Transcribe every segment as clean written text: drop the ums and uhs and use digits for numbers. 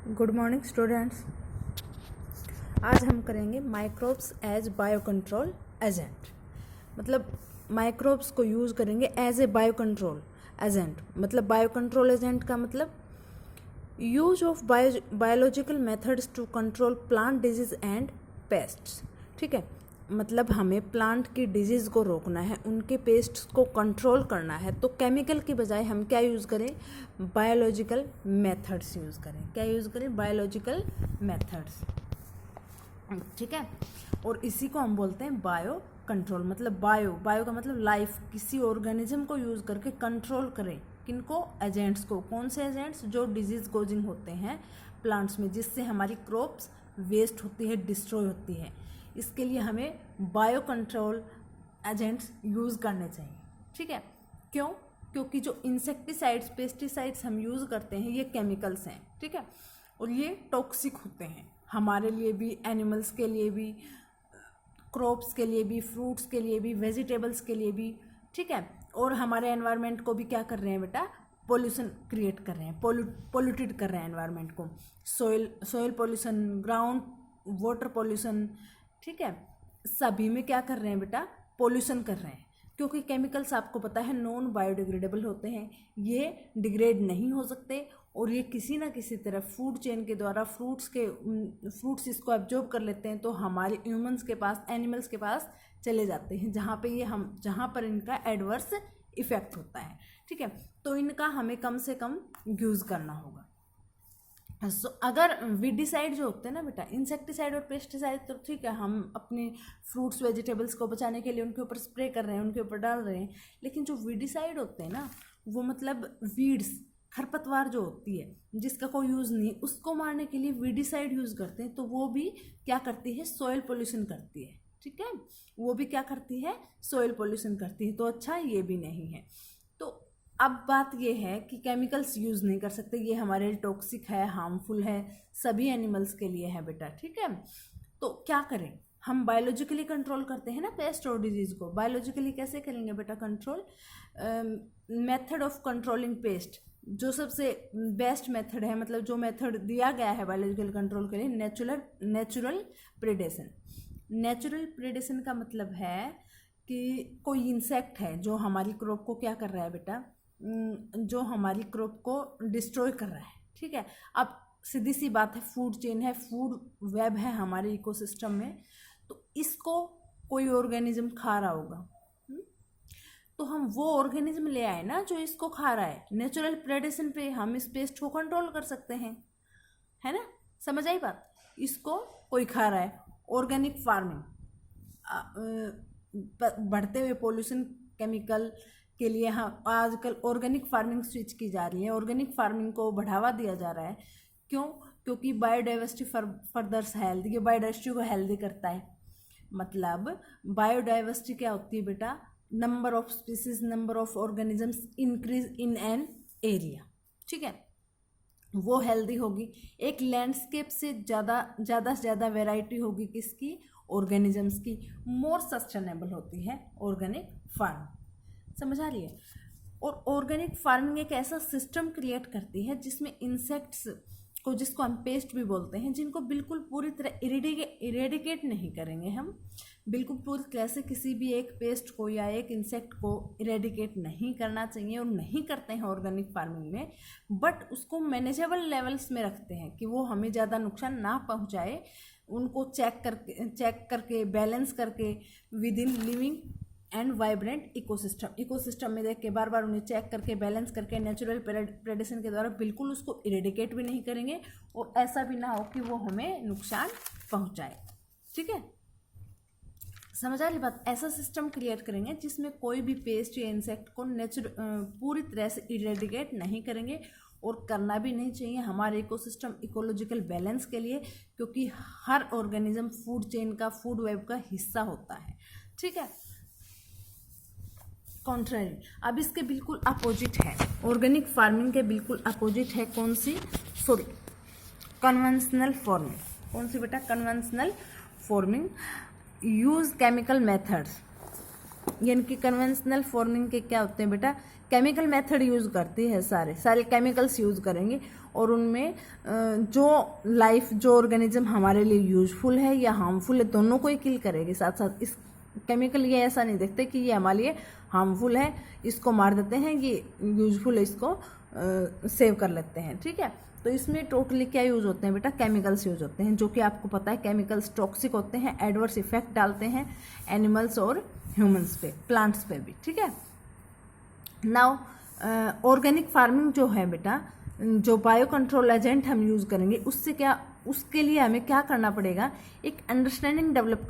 Good morning students. आज हम करेंगे microbes as bio control agent. मतलब माइक्रोब्स को यूज़ करेंगे as a bio control agent. मतलब बायो कंट्रोल एजेंट का मतलब use of biological methods to control plant disease and pests. ठीक है, मतलब हमें प्लांट की डिजीज़ को रोकना है, उनके पेस्ट्स को कंट्रोल करना है, तो केमिकल की बजाय हम क्या यूज़ करें? बायोलॉजिकल मेथड्स यूज़ करें। क्या यूज़ करें? Biological methods. ठीक है, और इसी को हम बोलते हैं बायो कंट्रोल। मतलब बायो का मतलब लाइफ, किसी ऑर्गेनिज्म को यूज़ करके कंट्रोल करें। किनको? एजेंट्स को। कौन से एजेंट्स? जो डिजीज़ कॉजिंग होते हैं प्लांट्स में, जिससे हमारी क्रॉप्स वेस्ट होती है, डिस्ट्रॉय होती है। इसके लिए हमें बायो कंट्रोल एजेंट्स यूज़ करने चाहिए। ठीक है, क्यों? क्योंकि जो इंसेक्टिसाइड्स, पेस्टिसाइड्स हम यूज़ करते हैं ये केमिकल्स हैं। ठीक है, और ये टॉक्सिक होते हैं हमारे लिए भी, एनिमल्स के लिए भी, क्रॉप्स के लिए भी, फ्रूट्स के लिए भी, वेजिटेबल्स के लिए भी। ठीक है, और हमारे एनवायरनमेंट को भी क्या कर रहे हैं बेटा? पोल्यूशन क्रिएट कर रहे हैं, पोल्यूटेड कर रहे हैं एनवायरनमेंट को। Soil pollution, ground water pollution. ठीक है, सभी में क्या कर रहे हैं बेटा? पोल्यूशन कर रहे हैं, क्योंकि केमिकल्स आपको पता है नॉन बायोडिग्रेडेबल होते हैं, ये डिग्रेड नहीं हो सकते, और ये किसी ना किसी तरह फूड चेन के द्वारा फ्रूट्स इसको एब्जॉर्ब कर लेते हैं, तो हमारे ह्यूमंस के पास, एनिमल्स के पास चले जाते हैं, जहाँ पर इनका एडवर्स इफेक्ट होता है। ठीक है, तो इनका हमें कम से कम यूज़ करना होगा। अगर वीडिसाइड जो होते हैं ना बेटा, इंसेक्टिसाइड और पेस्टिसाइड, तो ठीक है, हम अपने फ्रूट्स वेजिटेबल्स को बचाने के लिए उनके ऊपर स्प्रे कर रहे हैं, उनके ऊपर डाल रहे हैं, लेकिन जो वीडिसाइड होते हैं ना, वो मतलब वीड्स, खरपतवार जो होती है जिसका कोई यूज़ नहीं, उसको मारने के लिए वीडिसाइड यूज़ करते हैं, तो वो भी क्या करती है? सॉइल पोल्यूशन करती है। ठीक है, वो भी क्या करती है? सॉइल पोल्यूशन करती है। तो अच्छा, ये भी नहीं है। तो अब बात ये है कि केमिकल्स यूज़ नहीं कर सकते, ये हमारे लिए टॉक्सिक है, हार्मफुल है, सभी एनिमल्स के लिए है बेटा। ठीक है, तो क्या करें? हम बायोलॉजिकली कंट्रोल करते हैं ना पेस्ट और डिजीज़ को। बायोलॉजिकली कैसे करेंगे बेटा control? Method of controlling paste, जो सबसे बेस्ट मेथड है, मतलब जो मेथड दिया गया है बायोलॉजिकल कंट्रोल के लिए, नेचुरल प्रेडेशन। नेचुरल प्रेडेशन का मतलब है कि कोई इंसेक्ट है जो हमारी क्रॉप को क्या कर रहा है बेटा? जो हमारी क्रॉप को डिस्ट्रॉय कर रहा है। ठीक है, अब सीधी सी बात है, फूड चेन है, फूड वेब है हमारे इकोसिस्टम में, तो इसको कोई ऑर्गेनिज्म खा रहा होगा। तो हम वो ऑर्गेनिज्म ले आए ना जो इसको खा रहा है। नेचुरल प्रेडेशन पे हम इस पेस्ट को कंट्रोल कर सकते हैं, है ना? समझ आई बात? इसको कोई खा रहा है। ऑर्गेनिक फार्मिंग, बढ़ते हुए पोल्यूशन केमिकल के लिए हाँ, आजकल ऑर्गेनिक फार्मिंग स्विच की जा रही है, ऑर्गेनिक फार्मिंग को बढ़ावा दिया जा रहा है। क्यों? क्योंकि बायोडाइवर्सिटी फर्दर्स हेल्दी, ये बायोडाइवर्सिटी को हेल्दी करता है। मतलब बायोडाइवर्सिटी क्या होती है बेटा? Number of species, number of organisms increase in an area. ठीक है, वो हेल्दी होगी। एक लैंडस्केप से ज़्यादा वैरायटी होगी किसकी? ऑर्गेनिजम्स की। मोर सस्टेनेबल होती है ऑर्गेनिक फार्मिंग। समझ आ रही है? और ऑर्गेनिक फार्मिंग एक ऐसा सिस्टम क्रिएट करती है जिसमें इंसेक्ट्स को, जिसको हम पेस्ट भी बोलते हैं, जिनको बिल्कुल पूरी तरह इरेडिकेट नहीं करेंगे हम, बिल्कुल पूरी तरह से किसी भी एक पेस्ट को या एक इंसेक्ट को इरेडिकेट नहीं करना चाहिए, और नहीं करते हैं ऑर्गेनिक फार्मिंग में, बट उसको मैनेजेबल लेवल्स में रखते हैं कि वो हमें ज़्यादा नुकसान ना पहुँचाए। उनको चेक करके बैलेंस करके with in living and vibrant ecosystem में देख के बार बार उन्हें चेक करके बैलेंस करके नेचुरल प्रेडेशन के द्वारा बिल्कुल उसको इरेडिकेट भी नहीं करेंगे, और ऐसा भी ना हो कि वो हमें नुकसान पहुंचाए। ठीक है, समझ आ रही बात? ऐसा सिस्टम क्रिएट करेंगे जिसमें कोई भी पेस्ट या इंसेक्ट को पूरी तरह से इरेडिकेट नहीं करेंगे, और करना भी नहीं चाहिए हमारे इकोसिस्टम इकोलॉजिकल बैलेंस के लिए, क्योंकि हर ऑर्गेनिज्म फूड चेन का, फूड वेब का हिस्सा होता है। ठीक है, कॉन्ट्ररी, अब इसके बिल्कुल अपोजिट है, ऑर्गेनिक फार्मिंग के बिल्कुल अपोजिट है कौन सी? Sorry, conventional farming. कौन सी बेटा? Conventional farming use chemical methods यानी कि कन्वेंशनल फार्मिंग के क्या होते हैं बेटा, केमिकल मेथड यूज़ करती है, सारे केमिकल्स यूज़ करेंगे और उनमें जो ऑर्गेनिज्म हमारे लिए यूजफुल है या हार्मफुल है दोनों को ही किल करेगी साथ साथ। इस केमिकल ये ऐसा नहीं देखते कि ये हमारे लिए हार्मफुल है, इसको मार देते हैं, ये यूजफुल है, इसको सेव कर लेते हैं, ठीक है। तो इसमें टोटली क्या यूज़ होते हैं बेटा, केमिकल्स यूज़ होते हैं, जो कि आपको पता है केमिकल्स टॉक्सिक होते हैं, एडवर्स इफेक्ट डालते हैं एनिमल्स और ह्यूमंस पे, प्लांट्स पे भी, ठीक है। नाउ ऑर्गेनिक फार्मिंग जो है बेटा, जो बायो कंट्रोल एजेंट हम यूज़ करेंगे उसके लिए हमें क्या करना पड़ेगा, एक अंडरस्टैंडिंग डेवलप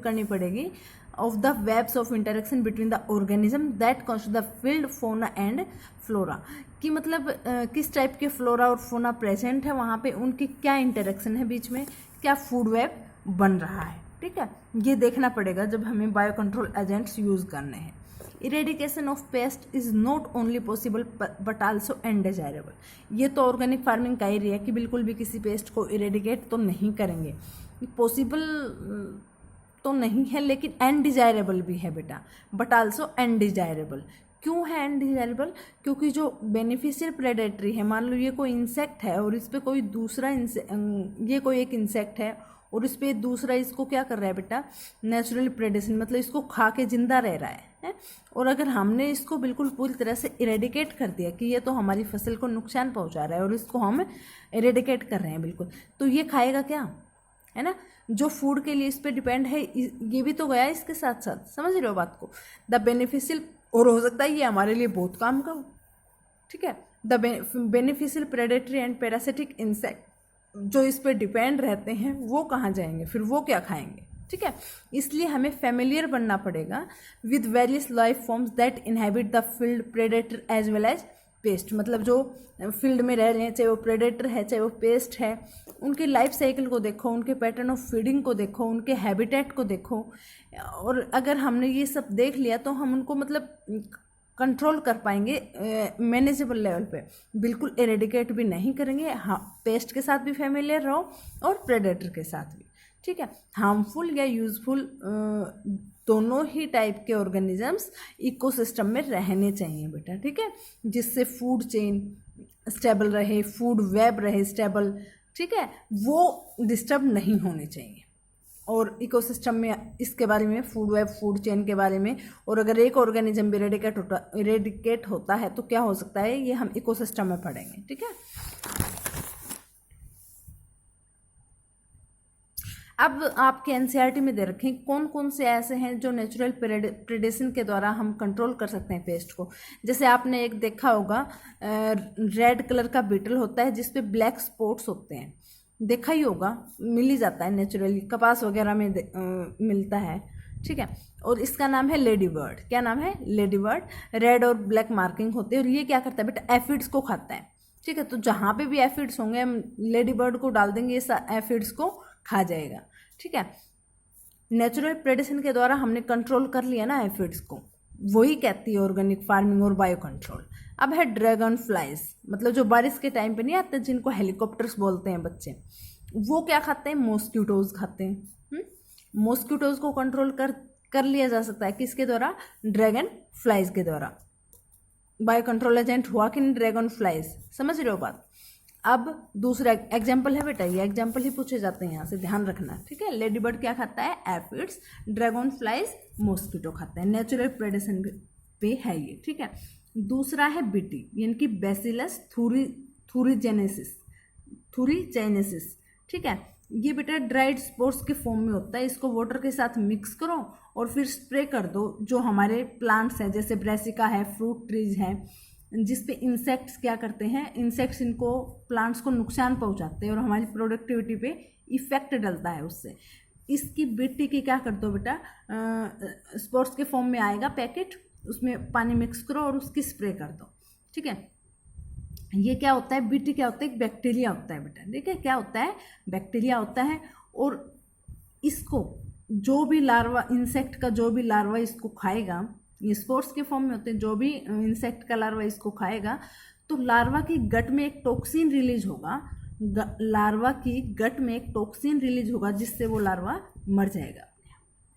करनी पड़ेगी of the webs of interaction between the organism that consist the field fauna and flora, कि मतलब किस टाइप के फ्लोरा और फोना प्रेजेंट है वहाँ पे, उनकी क्या इंटरेक्शन है बीच में, क्या फूड वेब बन रहा है, ठीक है। ये देखना पड़ेगा जब हमें बायो कंट्रोल एजेंट्स यूज़ करने हैं। Eradication of paste is not only possible but also undesirable, ये तो ऑर्गेनिक फार्मिंग का ही है कि बिल्कुल भी किसी पेस्ट को इरेडिकेट तो नहीं करेंगे, पॉसिबल तो नहीं है लेकिन अनडिजायरेबल भी है बेटा, बट आल्सो अनडिजायरेबल। क्यों है अनडिजायरेबल, क्योंकि जो बेनिफिशियल प्रेडेटरी है, मान लो ये कोई इंसेक्ट है और इस पर कोई दूसरा ये कोई एक इंसेक्ट है और इस पर दूसरा इसको क्या कर रहा है बेटा, नेचुरल प्रेडेशन, मतलब इसको खा के जिंदा रह रहा है। और अगर हमने इसको बिल्कुल पूरी तरह से इरेडिकेट कर दिया कि ये तो हमारी फसल को नुकसान पहुंचा रहा है और इसको हम इरेडिकेट कर रहे हैं बिल्कुल, तो ये खाएगा क्या, है ना। जो फूड के लिए इस पर डिपेंड है ये भी तो गया इसके साथ साथ, समझ रहे हो बात को। द बेनिफिशियल, और हो सकता है ये हमारे लिए बहुत काम का हो, ठीक है। The beneficial predatory and parasitic insect जो इस पर डिपेंड रहते हैं वो कहाँ जाएंगे, फिर वो क्या खाएंगे, ठीक है। इसलिए हमें फेमिलियर बनना पड़ेगा with various life forms that inhabit the field predator as well as pest, मतलब जो फील्ड में रह रहे हैं, चाहे वो प्रेडेटर है चाहे वो पेस्ट है, उनके लाइफ साइकिल को देखो, उनके पैटर्न ऑफ फीडिंग को देखो, उनके हैबिटेट को देखो, और अगर हमने ये सब देख लिया तो हम उनको मतलब कंट्रोल कर पाएंगे मैनेजेबल लेवल पे। बिल्कुल एरेडिकेट भी नहीं करेंगे, हाँ पेस्ट के साथ भी फेमिलियर रहो और प्रेडेटर के साथ भी, ठीक है। हार्मफुल या यूजफुल दोनों ही टाइप के ऑर्गेनिजम्स इकोसिस्टम में रहने चाहिए बेटा, ठीक है, जिससे फूड चेन स्टेबल रहे, फूड वेब रहे स्टेबल, ठीक है, वो डिस्टर्ब नहीं होने चाहिए। और इकोसिस्टम में इसके बारे में, फूड वेब, फूड चेन के बारे में, और अगर एक ऑर्गेनिज्म भी इरेडिकेट होता है तो क्या हो सकता है, ये हम इकोसिस्टम में पढ़ेंगे, ठीक है। अब आपके एनसीईआरटी में दे रखें कौन कौन से ऐसे हैं जो नेचुरल प्रेडेशन के द्वारा हम कंट्रोल कर सकते हैं पेस्ट को। जैसे आपने एक देखा होगा रेड कलर का बीटल होता है जिसपे ब्लैक स्पॉट्स होते हैं, देखा ही होगा, मिल ही जाता है नेचुरली, कपास वगैरह में मिलता है, ठीक है। और इसका नाम है लेडी बर्ड। क्या नाम है, लेडी बर्ड। रेड और ब्लैक मार्किंग होते हैं और ये क्या करता है बेटा, एफिड्स को खाता है, ठीक है। तो जहाँ पे भी एफिड्स होंगे हम लेडी बर्ड को डाल देंगे, ये एफिड्स को खा जाएगा, ठीक है। नेचुरल प्रेडेशन के द्वारा हमने कंट्रोल कर लिया ना एफिड्स को, वही कहती है ऑर्गेनिक फार्मिंग और बायो कंट्रोल। अब है ड्रैगन फ्लाइज, मतलब जो बारिश के टाइम पे नहीं आते जिनको हेलीकॉप्टर्स बोलते हैं बच्चे, वो क्या खाते हैं, मॉस्किटोज खाते हैं। मॉस्किटोज को कंट्रोल कर लिया जा सकता है किसके द्वारा, ड्रैगन फ्लाइज के द्वारा। बायो कंट्रोल एजेंट हुआ कि नहीं ड्रैगन फ्लाइज, समझ रहे हो बात। अब दूसरा एग्जाम्पल है बेटा, ये एग्जाम्पल ही पूछे जाते हैं यहाँ से, ध्यान रखना, ठीक है। लेडी बर्ड क्या खाता है, एफिड्स, ड्रैगन फ्लाइज मॉस्किटो खाता है, नेचुरल प्रेडेशन पे है ये, ठीक है। दूसरा है बीटी, यानी कि बैसिलस थूरीजेनेसिस, ठीक है। ये बेटा ड्राइड स्पोर्स के फॉर्म में होता है, इसको वाटर के साथ मिक्स करो और फिर स्प्रे कर दो। जो हमारे प्लांट्स हैं जैसे ब्रेसिका है, फ्रूट ट्रीज है, जिसपे इंसेक्ट्स क्या करते हैं, इंसेक्ट्स इनको प्लांट्स को नुकसान पहुंचाते हैं और हमारी प्रोडक्टिविटी पे इफेक्ट डलता है उससे। इसकी बीटी की क्या कर दो बेटा, स्पोर्ट्स के फॉर्म में आएगा पैकेट, उसमें पानी मिक्स करो और उसकी स्प्रे कर दो, ठीक है। ये क्या होता है, बीटी क्या होता है, एक बैक्टीरिया होता है बेटा, ठीक है। क्या होता है, बैक्टीरिया होता है, और इसको जो भी लार्वा, इंसेक्ट का जो भी लार्वा इसको खाएगा, ये स्पोर्ट्स के फॉर्म में होते हैं, जो भी इंसेक्ट का लार्वा इसको खाएगा तो लार्वा की गट में एक टॉक्सिन रिलीज होगा, लार्वा की गट में एक टॉक्सिन रिलीज होगा जिससे वो लार्वा मर जाएगा,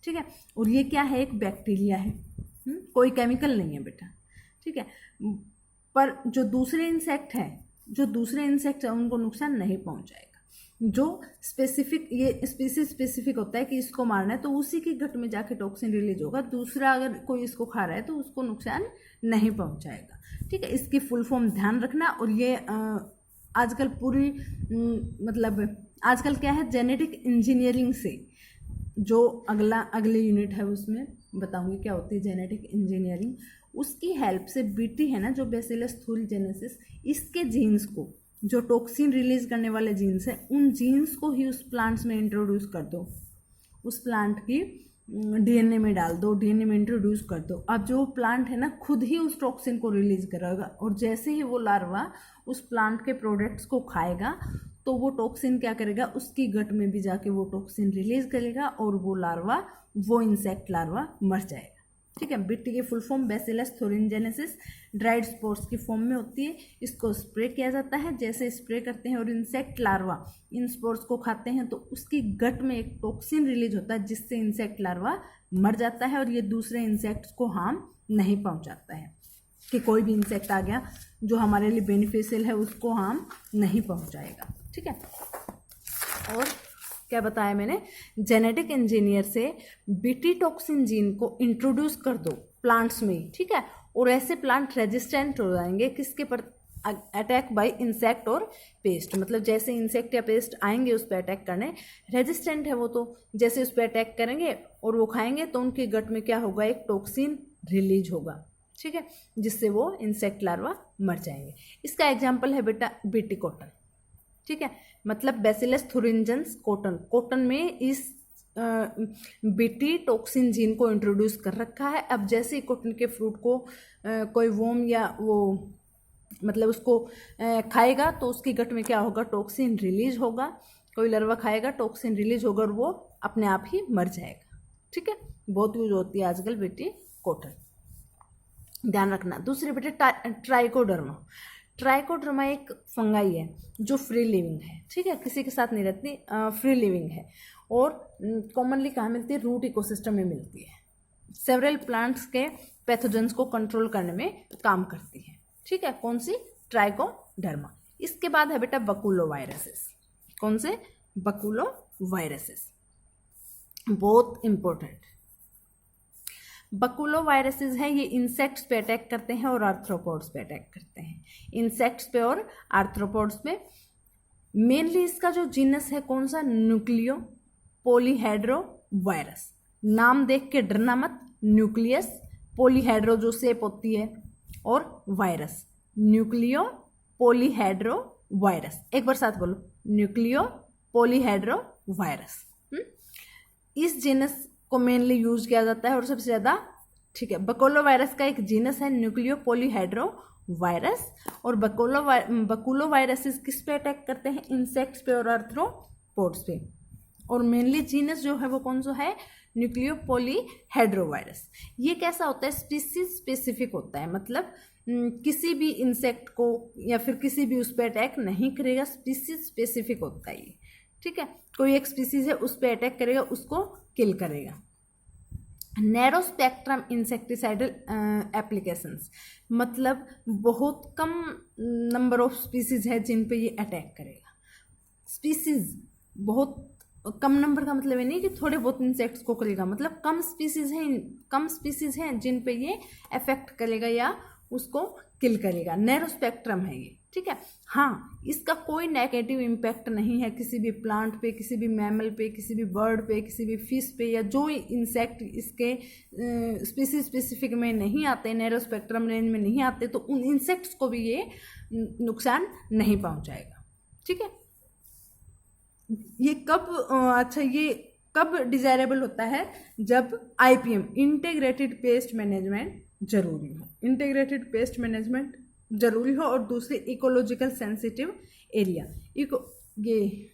ठीक है। और ये क्या है, एक बैक्टीरिया है, कोई केमिकल नहीं है बेटा, ठीक है। पर जो दूसरे इंसेक्ट हैं उनको नुकसान नहीं पहुंचाएगा। जो स्पेसिफिक, ये स्पीसीज स्पेसिफिक होता है कि इसको मारना है तो उसी की गट में जाके टॉक्सिन रिलीज होगा, दूसरा अगर कोई इसको खा रहा है तो उसको नुकसान नहीं पहुंचाएगा, ठीक है। इसकी फुल फॉर्म ध्यान रखना। और ये आजकल पूरी मतलब आजकल क्या है, जेनेटिक इंजीनियरिंग से जो अगले यूनिट है उसमें बताऊंगी क्या होती है जेनेटिक इंजीनियरिंग, उसकी हेल्प से बीटी है ना जो बैसिलस थूरिजेनेसिस, इसके जीन्स को, जो टॉक्सिन रिलीज करने वाले जीन्स हैं, उन जीन्स को ही उस प्लांट्स में इंट्रोड्यूस कर दो, उस प्लांट की डीएनए में डाल दो, डीएनए में इंट्रोड्यूस कर दो। अब जो प्लांट है ना खुद ही उस टॉक्सिन को रिलीज करेगा, और जैसे ही वो लार्वा उस प्लांट के प्रोडक्ट्स को खाएगा तो वो टॉक्सिन क्या करेगा, उसकी गट में भी जाके वो टॉक्सिन रिलीज करेगा और वो इंसेक्ट लार्वा मर जाएगा, ठीक है। बीटी की full form Bacillus thuringiensis, dried spores की फॉर्म में होती है। इसको स्प्रे किया जाता है, जैसे स्प्रे करते हैं और इंसेक्ट लार्वा इन स्पोर्स को खाते हैं तो उसकी गट में एक टॉक्सिन रिलीज होता है जिससे इंसेक्ट लार्वा मर जाता है, और ये दूसरे इंसेक्ट्स को हार्म नहीं पहुंचाता है, कि कोई भी इंसेक्ट आ गया जो हमारे लिए बेनिफिशियल है उसको हार्म नहीं पहुंचाएगा, ठीक है। और क्या बताया मैंने, जेनेटिक इंजीनियर से बीटी टॉक्सिन जीन को इंट्रोड्यूस कर दो प्लांट्स में ही, ठीक है। और ऐसे प्लांट रेजिस्टेंट हो जाएंगे किसके पर, अटैक बाय इंसेक्ट और पेस्ट, मतलब जैसे इंसेक्ट या पेस्ट आएंगे उस पर अटैक करने, रेजिस्टेंट है वो, तो जैसे उस पर अटैक करेंगे और वो खाएंगे तो उनके गट में क्या होगा, एक टॉक्सिन रिलीज होगा, ठीक है, जिससे वो इंसेक्ट लार्वा मर जाएंगे। इसका एग्जाम्पल है बेटा बीटी कॉटन, ठीक है, मतलब बैसिलस थूरिजेंस कॉटन में इस बीटी टॉक्सिन जीन को इंट्रोड्यूस कर रखा है। अब जैसे ही कॉटन के फ्रूट को कोई वोम या वो मतलब उसको खाएगा तो उसकी गट में क्या होगा, टॉक्सिन रिलीज होगा, कोई लार्वा खाएगा टॉक्सिन रिलीज होगा और वो अपने आप ही मर जाएगा, ठीक है। बहुत यूज होती है आजकल बीटी कॉटन, ध्यान रखना। दूसरे बेटे ट्राइकोडर्मा एक फंगाई है जो फ्री लिविंग है, ठीक है, किसी के साथ नहीं रहती, फ्री लिविंग है और कॉमनली कहाँ मिलती है, रूट इकोसिस्टम में मिलती है। सेवरल प्लांट्स के पैथोजेंस को कंट्रोल करने में काम करती है, ठीक है। कौन सी, ट्राइकोडर्मा। इसके बाद है बेटा बकुलोवायरसेस। कौन से, बकुलोवायरसेस, बहुत इंपॉर्टेंट। बकुलोवायरसेस है, ये इंसेक्ट्स पे अटैक करते हैं और आर्थ्रोपोड्स पे अटैक करते हैं, इंसेक्ट्स पे और आर्थ्रोपोड्स पे। मेनली इसका जो जीनस है कौन सा, न्यूक्लियो पॉलीहेड्रो वायरस। नाम देख के डरना मत, न्यूक्लियस, पॉलीहेड्रो जो शेप होती है, और वायरस, न्यूक्लियो पॉलीहेड्रो वायरस। एक बार साथ बोलो, न्यूक्लियो पॉलीहेड्रो वायरस। इस जीनस को मेनली यूज किया जाता है और सबसे ज़्यादा, ठीक है। बकोलो वायरस का एक जीनस है न्यूक्लियो पॉलीहेड्रो वायरस, और बकुलो वायरसेस किस पे अटैक करते हैं, इंसेक्ट्स पे और आर्थ्रोपोड्स पे, और मेनली जीनस जो है वो कौन सा है, न्यूक्लियो पॉलीहेड्रो वायरस। ये कैसा होता है, स्पीसीज स्पेसिफिक होता है, मतलब किसी भी इंसेक्ट को या फिर किसी भी उस पर अटैक नहीं करेगा, स्पीसीज स्पेसिफिक होता है ये, ठीक है। कोई एक स्पीसीज है उस पर अटैक करेगा, उसको किल करेगा। नैरो स्पेक्ट्रम इंसेक्टिसाइडल एप्लीकेशंस, मतलब बहुत कम नंबर ऑफ स्पीसीज है जिन पे ये अटैक करेगा। स्पीसीज बहुत कम नंबर का मतलब ये नहीं कि थोड़े बहुत इंसेक्ट्स को करेगा, मतलब कम स्पीसीज हैं जिन पे ये अफेक्ट करेगा या उसको किल करेगा। नैरो स्पेक्ट्रम है ये, ठीक है। हाँ, इसका कोई नेगेटिव इम्पैक्ट नहीं है किसी भी प्लांट पे, किसी भी मैमल पे, किसी भी बर्ड पे, किसी भी फिश पे, या जो इंसेक्ट इसके स्पीसीज स्पेसिफिक में नहीं आते, नैरो स्पेक्ट्रम रेंज में नहीं आते, तो उन इंसेक्ट्स को भी ये नुकसान नहीं पहुंचाएगा, ठीक है। ये कब डिजायरेबल होता है, जब IPM इंटीग्रेटेड पेस्ट मैनेजमेंट जरूरी हो, इंटीग्रेटेड पेस्ट मैनेजमेंट जरूरी हो, और दूसरे इकोलॉजिकल सेंसिटिव एरिया। ये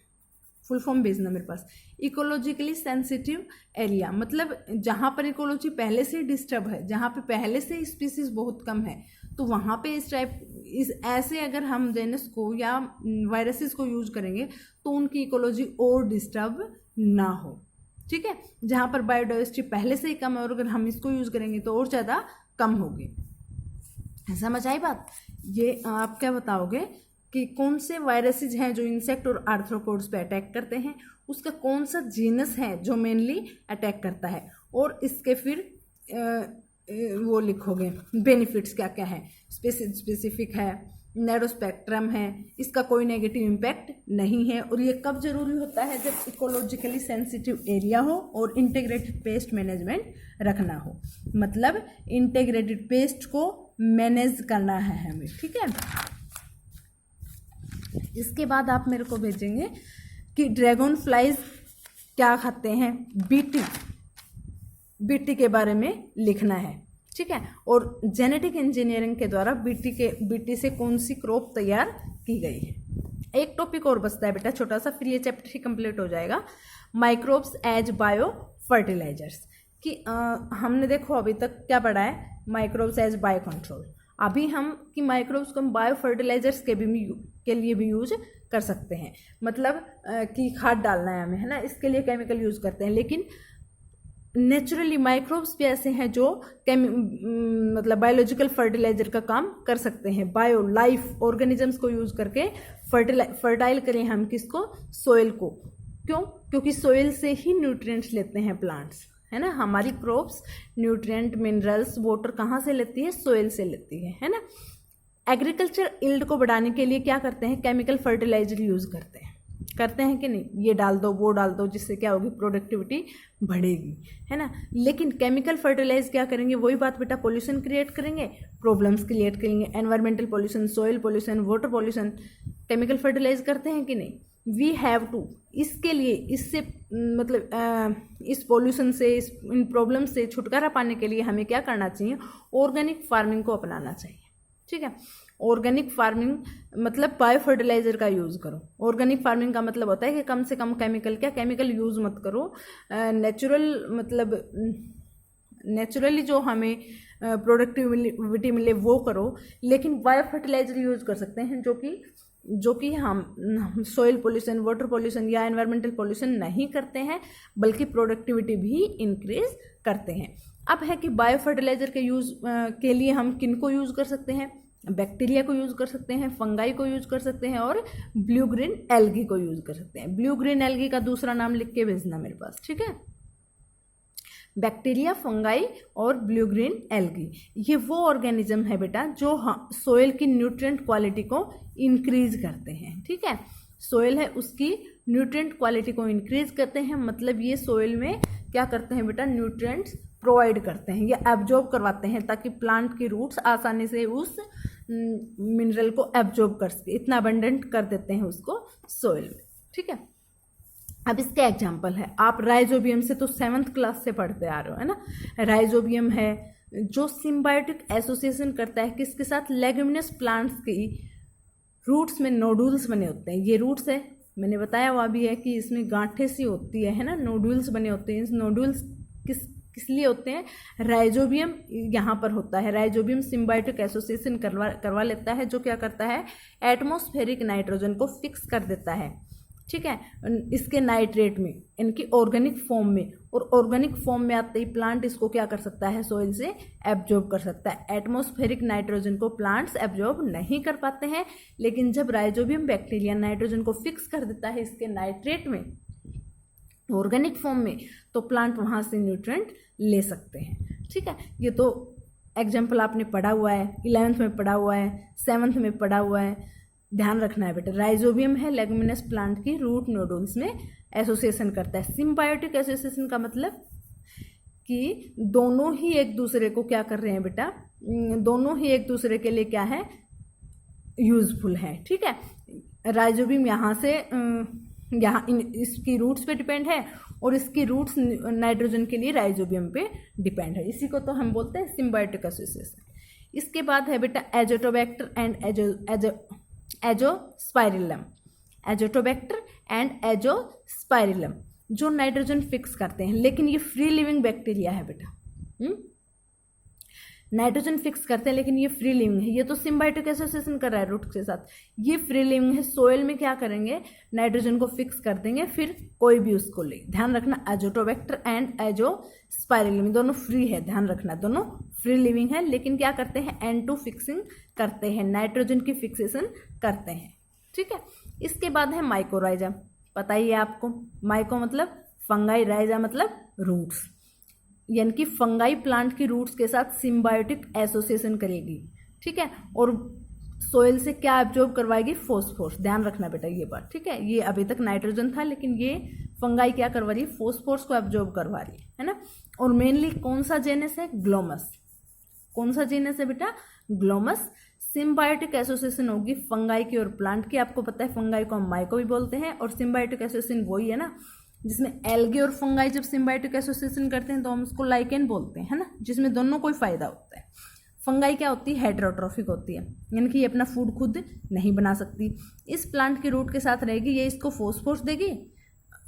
फुल फॉर्म भेजना मेरे पास। इकोलॉजिकली सेंसिटिव एरिया मतलब जहाँ पर इकोलॉजी पहले से डिस्टर्ब है, जहाँ पे पहले से स्पीसीज बहुत कम है, तो वहाँ पे ऐसे अगर हम जेनस को या वायरसेस को यूज करेंगे तो उनकी इकोलॉजी और डिस्टर्ब ना हो, ठीक है, जहाँ पर बायोडाइवर्सिटी पहले से ही कम है और अगर हम इसको यूज़ करेंगे तो और ज़्यादा कम होगी। समझ आई बात? ये आप क्या बताओगे कि कौन से वायरसेस हैं जो इंसेक्ट और आर्थ्रोपोड्स पे अटैक करते हैं, उसका कौन सा जीनस है जो मेनली अटैक करता है, और इसके फिर वो लिखोगे बेनिफिट्स क्या क्या है, स्पेसिफिक है, नैरो स्पेक्ट्रम है, इसका कोई नेगेटिव इम्पैक्ट नहीं है, और ये कब जरूरी होता है, जब इकोलॉजिकली सेंसिटिव एरिया हो और इंटीग्रेटेड पेस्ट मैनेजमेंट रखना हो, मतलब इंटीग्रेटेड पेस्ट को मैनेज करना है हमें, ठीक है। इसके बाद आप मेरे को भेजेंगे कि ड्रैगन फ्लाइज क्या खाते हैं, बीटी के बारे में लिखना है, ठीक है, और जेनेटिक इंजीनियरिंग के द्वारा बीटी से कौन सी क्रॉप तैयार की गई है। एक टॉपिक और बचता है बेटा छोटा सा, फिर ये चैप्टर ही कंप्लीट हो जाएगा, माइक्रोब्स एज बायो फर्टिलाइजर्स, कि हमने देखो अभी तक क्या पढ़ा है, माइक्रोब्स एज बायो कंट्रोल। अभी हम कि माइक्रोब्स को हम बायो फर्टिलाइजर्स के लिए भी यूज कर सकते हैं, मतलब कि खाद डालना है हमें, है ना, इसके लिए केमिकल यूज करते हैं, लेकिन नेचुरली माइक्रोब्स भी ऐसे हैं जो मतलब बायोलॉजिकल फर्टिलाइजर का काम कर सकते हैं। बायो लाइफ ऑर्गेनिजम्स को यूज करके फर्टाइल करें हम किसको, सोइल को। क्यों? क्योंकि सोइल से ही न्यूट्रिएंट्स लेते हैं प्लांट्स, है ना, हमारी क्रॉप्स न्यूट्रिएंट मिनरल्स वाटर कहाँ से लेती है, सोइल से लेती है ना। एग्रीकल्चर यील्ड को बढ़ाने के लिए क्या करते हैं, केमिकल फर्टिलाइजर यूज करते हैं कि नहीं, ये डाल दो वो डाल दो, जिससे क्या होगी, प्रोडक्टिविटी बढ़ेगी, है ना। लेकिन केमिकल फर्टिलाइज क्या करेंगे, वही बात बेटा, पोल्यूशन क्रिएट करेंगे, प्रॉब्लम्स क्रिएट करेंगे, environmental pollution, soil pollution, water pollution. Chemical fertilize करते हैं कि नहीं, वी हैव टू, इसके लिए, इससे मतलब इस पोल्यूशन से, इन प्रॉब्लम से छुटकारा पाने के लिए हमें क्या करना चाहिए, ऑर्गेनिक फार्मिंग को अपनाना चाहिए, ठीक है। ऑर्गेनिक फार्मिंग मतलब बायो फर्टिलाइजर का यूज़ करो। ऑर्गेनिक फार्मिंग का मतलब होता है कि कम से कम केमिकल यूज़ मत करो, नेचुरल मतलब नेचुरली जो हमें प्रोडक्टिविटी मिले वो करो, लेकिन बायो फर्टिलाइजर यूज कर सकते हैं जो कि हम सॉइल पोल्यूशन, वाटर पोल्यूशन या एनवायरमेंटल पोल्यूशन नहीं करते हैं, बल्कि प्रोडक्टिविटी भी इंक्रीज करते हैं। अब है कि बायो फर्टिलाइजर के यूज़ के लिए हम किन को यूज़ कर सकते हैं, बैक्टीरिया को यूज़ कर सकते हैं, फंगाई को यूज़ कर सकते हैं, और ब्लू ग्रीन एल्गी को यूज़ कर सकते हैं। ब्लू ग्रीन एल्गी का दूसरा नाम लिख के भेजना मेरे पास, ठीक है। बैक्टीरिया, फंगाई और ब्लू ग्रीन एल्गी, ये वो ऑर्गेनिज्म है बेटा जो सोइल की न्यूट्रिएंट क्वालिटी को इंक्रीज करते हैं, ठीक है। सोइल है उसकी न्यूट्रिएंट क्वालिटी को इंक्रीज करते हैं, मतलब ये सोइल में क्या करते हैं बेटा, न्यूट्रिएंट्स प्रोवाइड करते हैं, ये एब्जॉर्ब करवाते हैं, ताकि प्लांट की रूट्स आसानी से उस मिनरल को एब्जॉर्ब कर सके, इतना अबंडेंट कर देते हैं उसको सोइल में, ठीक है। अब इसके एग्जाम्पल है, आप राइजोबियम से तो 7th क्लास से पढ़ते आ रहे हो, है ना। राइजोबियम है जो सिम्बायोटिक एसोसिएशन करता है किसके साथ, लेग्यूमिनस प्लांट्स की रूट्स में नोडुल्स बने होते हैं। ये रूट्स है, मैंने बताया हुआ भी है कि इसमें गांठें सी होती है ना, नोडुल्स बने होते हैं। इस नोडुल्स किस लिए होते हैं, राइजोबियम यहाँ पर होता है। राइजोबियम सिम्बायोटिक एसोसिएशन करवा लेता है, जो क्या करता है, एटमॉस्फेरिक नाइट्रोजन को फिक्स कर देता है, ठीक है, इसके नाइट्रेट में, इनकी ऑर्गेनिक फॉर्म में, और ऑर्गेनिक फॉर्म में आते ही प्लांट इसको क्या कर सकता है, सोइल से एब्जॉर्ब कर सकता है। एटमॉस्फेरिक नाइट्रोजन को प्लांट्स एब्जॉर्ब नहीं कर पाते हैं, लेकिन जब राइजोबियम बैक्टीरिया नाइट्रोजन को फिक्स कर देता है इसके नाइट्रेट में, ऑर्गेनिक फॉर्म में, तो प्लांट वहाँ से न्यूट्रिएंट ले सकते हैं, ठीक है। ये तो एग्जाम्पल आपने पढ़ा हुआ है, 11th में पढ़ा हुआ है, 7th में पढ़ा हुआ है, ध्यान रखना है बेटा। राइजोबियम है लेग्यूमिनस प्लांट की रूट नोडुल्स में एसोसिएशन करता है। सिम्बायोटिक एसोसिएशन का मतलब कि दोनों ही एक दूसरे को क्या कर रहे हैं बेटा, दोनों ही एक दूसरे के लिए क्या है, यूजफुल है, ठीक है। राइजोबियम यहाँ से यहाँ इसकी रूट्स पे डिपेंड है, और इसकी रूट्स नाइट्रोजन के लिए राइजोबियम पे डिपेंड है, इसी को तो हम बोलते हैं सिम्बायोटिक एसोसिएशन। इसके बाद है बेटा Azotobacter and Azospirillum. Azotobacter and Azospirillum जो नाइट्रोजन फिक्स करते हैं, लेकिन ये फ्री लिविंग बैक्टीरिया है बेटा। नाइट्रोजन फिक्स करते हैं, लेकिन ये फ्री लिविंग है, ये तो सिम्बायोटिक एसोसिएशन कर रहा है रूट के साथ, ये फ्री लिविंग है। सोयल में क्या करेंगे, नाइट्रोजन को फिक्स कर देंगे, फिर कोई भी उसको ले। ध्यान रखना एजोटोबैक्टर एंड एजोस्पाइरलिम दोनों फ्री है, ध्यान रखना दोनों फ्री लिविंग है, लेकिन क्या करते हैं, N2 फिक्सिंग करते हैं, नाइट्रोजन की फिक्सेशन करते हैं। ठीक है, इसके बाद है माइकोराइजा। पता ही है आपको, माइको मतलब फंगाई, राइजा मतलब रूट्स, यानी कि फंगाई प्लांट की रूट्स के साथ सिम्बायोटिक एसोसिएशन करेगी। ठीक है, और सोइल से क्या एब्जॉर्ब करवाएगी, फोस्फोरस। ध्यान रखना बेटा ये बात, ठीक है। ये अभी तक नाइट्रोजन था, लेकिन ये फंगाई क्या करवा रही है, फोस्फोरस को एब्जॉर्ब करवा रही है ना। और मेनली कौन सा जेनस है, ग्लोमस। कौन सा जेनस है बेटा, ग्लोमस। सिम्बायोटिक एसोसिएशन होगी फंगाई की और प्लांट की। आपको पता है फंगाई को हम माइको भी बोलते हैं, और सिम्बायोटिक एसोसिएशन वही है ना जिसमें एल्गे और फंगाई जब सिम्बायोटिक एसोसिएशन करते हैं तो हम उसको लाइकेन बोलते हैं, है ना, जिसमें दोनों को ही फायदा होता है। फंगाई क्या होती है, हेटेरोट्रॉफिक होती है, यानी कि ये अपना फूड खुद नहीं बना सकती। इस प्लांट की रूट के साथ रहेगी, ये इसको फोस्फोरस देगी,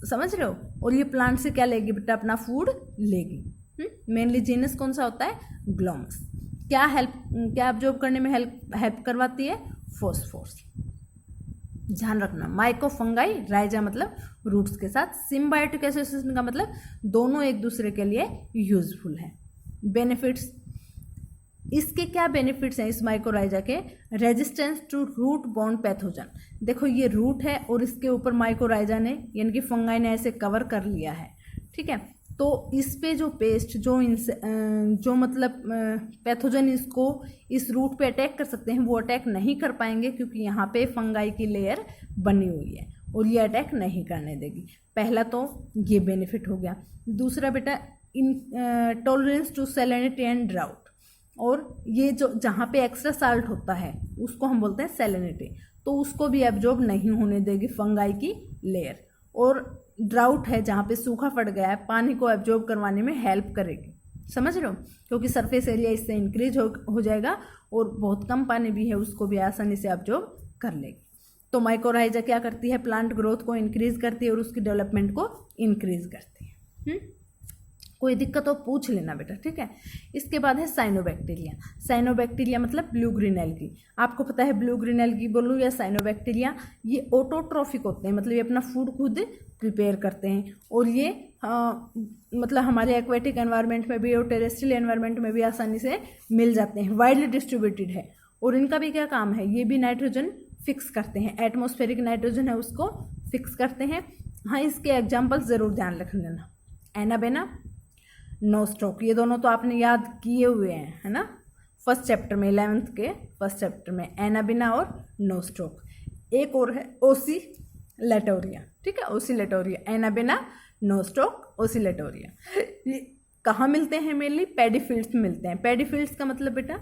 समझ रहे हो, और ये प्लांट से क्या लेगी बेटा, अपना फूड लेगी। मेनली जीनस कौन सा होता है, ग्लोमस। क्या एब्जॉर्ब करने में हेल्प करवाती है, फोस्फोरस। ध्यान रखना, माइको फंगाई, राइजा मतलब रूट्स के साथ, सिम्बायोटिक एसोसिएशन का मतलब दोनों एक दूसरे के लिए यूजफुल है। बेनिफिट्स, इसके क्या बेनिफिट्स हैं इस माइकोराइजा के, resistance to root borne pathogen. देखो ये रूट है और इसके ऊपर माइकोराइजा ने यानी कि फंगाई ने ऐसे कवर कर लिया है। ठीक है, तो इस पे जो पेस्ट जो मतलब पैथोजन इसको इस रूट पे अटैक कर सकते हैं, वो अटैक नहीं कर पाएंगे, क्योंकि यहाँ पे फंगाई की लेयर बनी हुई है और ये अटैक नहीं करने देगी। पहला तो ये बेनिफिट हो गया। दूसरा बेटा tolerance to salinity and drought, और ये जो जहाँ पे एक्स्ट्रा साल्ट होता है उसको हम बोलते हैं सैलिनिटी, तो उसको भी एब्जॉर्ब नहीं होने देगी फंगाई की लेयर। और ड्राउट है, जहाँ पे सूखा पड़ गया है, पानी को एब्जॉर्ब करवाने में हेल्प करेगी, समझ रहे हो, क्योंकि सरफेस एरिया इससे इंक्रीज हो जाएगा और बहुत कम पानी भी है उसको भी आसानी से एब्जॉर्ब कर लेगी। तो माइकोराइजा क्या करती है, प्लांट ग्रोथ को इंक्रीज करती है और उसकी डेवलपमेंट को इंक्रीज करती है। कोई दिक्कत हो पूछ लेना बेटा, ठीक है। इसके बाद है साइनोबैक्टीरिया। साइनोबैक्टीरिया मतलब ब्लू ग्रीन एल्गी। आपको पता है ब्लू ग्रीन एल्गी बोलूँ या साइनोबैक्टीरिया, ये ऑटोट्रॉफिक होते हैं, मतलब ये अपना फूड खुद प्रिपेयर करते हैं, और ये मतलब हमारे एक्वेटिक एनवायरनमेंट में भी और टेरेस्ट्रियल एनवायरनमेंट में भी आसानी से मिल जाते हैं, वाइडली डिस्ट्रीब्यूटेड है। और इनका भी क्या काम है, ये भी नाइट्रोजन फिक्स करते हैं, एटमॉस्फेरिक नाइट्रोजन है उसको फिक्स करते हैं। हाँ, इसके एग्जाम्पल ज़रूर ध्यान रख लेना, एनाबेना, नोस्टॉक, ये दोनों तो आपने याद किए हुए हैं, है ना, फर्स्ट चैप्टर में, 11th के फर्स्ट चैप्टर में, एनाबिना और नोस्टॉक। एक और है ओसिलेटोरिया, ठीक है, ओसिलेटोरिया, एनाबिना, नोस्टॉक, ओसिलेटोरिया। ये कहाँ मिलते हैं, मेनली पैडी फील्ड्स में मिलते हैं। पैडी फील्ड्स का मतलब बेटा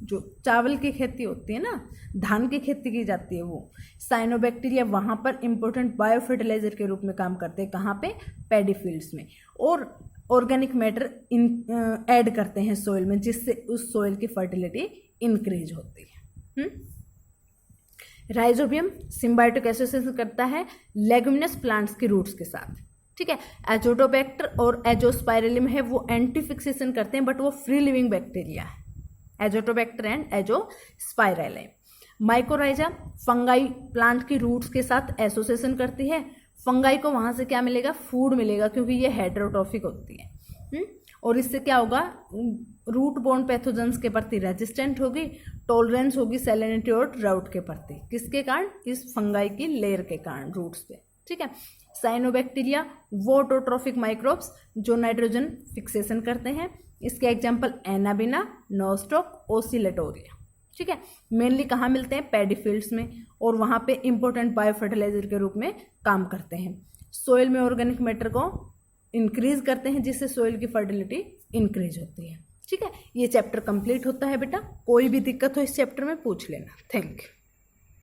जो चावल की खेती होती है ना, धान की खेती की जाती है, वो साइनोबैक्टीरिया वहाँ पर इम्पोर्टेंट बायो फर्टिलाइजर के रूप में काम करते हैं। कहाँ पे, पैडी फील्ड्स में। और ऑर्गेनिक मैटर ऐड करते हैं सोइल में, जिससे उस सोइल की फर्टिलिटी इंक्रीज होती है। राइजोबियम सिम्बायोटिक एसोसिएशन करता है लेगुमिनस प्लांट्स की रूट्स के साथ, ठीक है। एजोटोबैक्टर और एजोस्पाइरलिम है, वो एंटी फिक्सेशन करते हैं, बट वो फ्री लिविंग बैक्टीरिया है, Azotobacter and Azospirillum. Mycorrhiza fungi plant की रूट्स के साथ एसोसिएशन करती है। फंगाई को वहाँ से क्या मिलेगा, फूड मिलेगा, क्योंकि ये हेटेरोट्रॉफिक होती है। और इससे क्या होगा, रूट बोर्न पैथोजेंस के प्रति रेजिस्टेंट होगी, टॉलरेंस होगी सैलिनिटी और ड्राउट के प्रति। किसके कारण, इस फंगाई की लेयर के कारण, रूट्स पे, ठीक है। साइनोबैक्टीरिया वो ऑटोट्रॉफिक माइक्रोब्स जो नाइट्रोजन फिक्सेशन करते हैं। इसके एग्जाम्पल एनाबिना, नोस्टॉक, ओसिलेटोरिया, ठीक है। मेनली कहाँ मिलते हैं, पैडी फील्ड्स में, और वहाँ पे इंपॉर्टेंट बायो फर्टिलाइजर के रूप में काम करते हैं। सोइल में ऑर्गेनिक मैटर को इंक्रीज करते हैं, जिससे सोइल की फर्टिलिटी इंक्रीज होती है, ठीक है। ये चैप्टर कंप्लीट होता है बेटा। कोई भी दिक्कत हो इस चैप्टर में पूछ लेना। Thank you.